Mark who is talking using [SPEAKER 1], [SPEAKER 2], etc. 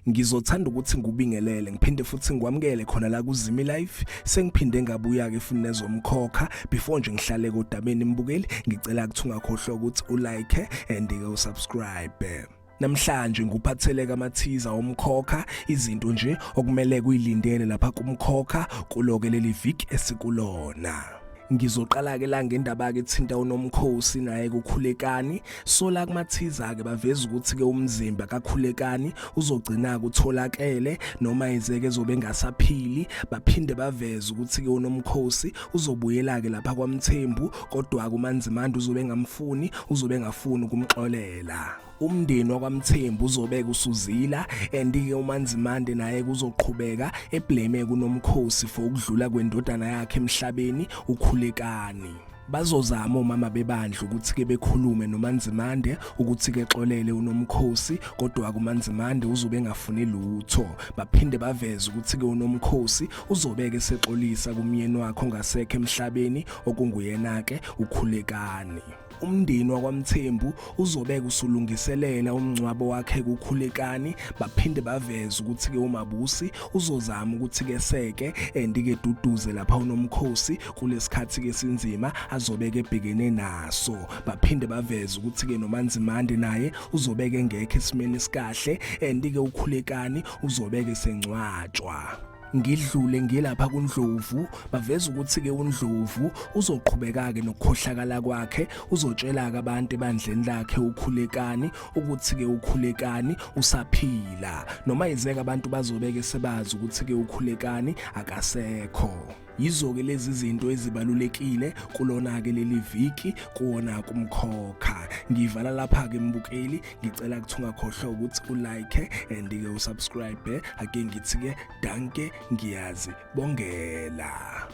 [SPEAKER 1] Ngizothanda ukuthi ngubingelele ngiphinde futhi ngikwamukele khona la kuZimi Live. Sengiphinde ngabuya ke futhi nezomkhokha. Before nje ngihlale kodabeni imbukeli, ngicela ukuthi ungakhohlwa ukuthi ulike and usubscribe. Namhlanje nguphatheleka amathiza omkhokha, izinto nje okumele kuyilindele lapha kumkhokha kuloke leli viki esikulona. Ngizoqala ke la ngendaba ke thinta uNomkhosi naye kukhulekani. So la kumathiza ke baveza ukuthi ke umzimba kakhulekani uzogcina kutholakele noma izeke zobe ngasaphili. Baphinde baveza ukuthi ke uNomkhosi uzobuyela ke lapha kwaMthembu, kodwa kuManzimande uzobe ngamfuni, uzobe ngafuni ukumxolela. Umndeni wakwaMthembu uzobeka usuzila and ke uManzimande naye kuzoqhubeka eblame kuNomkhosi for ukudlula kwendodana yakhe emhlabeni ukhulekani. Bazozama umama bebandla ukuthi ke bekhulume noManzimande ukuthi ke xolele uNomkhosi, kodwa kuManzimande uzobe ngafuni lutho. Baphinde baveza ukuthi ke uNomkhosi uzobeke sexolisa kumyeni wakhe ongasekho emhlabeni okunguyena ke ukhulekani. Umndeni wakwaMthembu uzobeka usulungiselela umncwabo wakhe kukhulekani. Baphinde baveza ukuthi ke uMabusi uzozama ukuthi ke seke andike duduze lapha uNomkhosi kulesikhathi ke sinzima azobeke ebhekene naso. Baphinde baveza ukuthi ke noManzimande naye uzobeke ngekho esimeni sikahle andike ukhulekani uzobeke sencwatshwa. Ngidlule ngilapha kuNdlovu, baveza ukuthi ke uNdlovu uzoqhubeka ke nokukhohlakala kwakhe, uzotshela ke abantu ebandleni lakhe ukhulekani ukuthi ke ukhulekani usaphila, noma izeke abantu bazobeke sebazi ukuthi ke ukhulekani akasekho. Yizo ke lezi zinto ezibalulekile kulona ke leli viki kuona kumkhokha. Ngivala lapha ke mbukeli, ngicela ukuthi ungakhohlwa ukuthi ulike and ke usubscribe. Ake ngithi ke danke, ngiyazi bongela.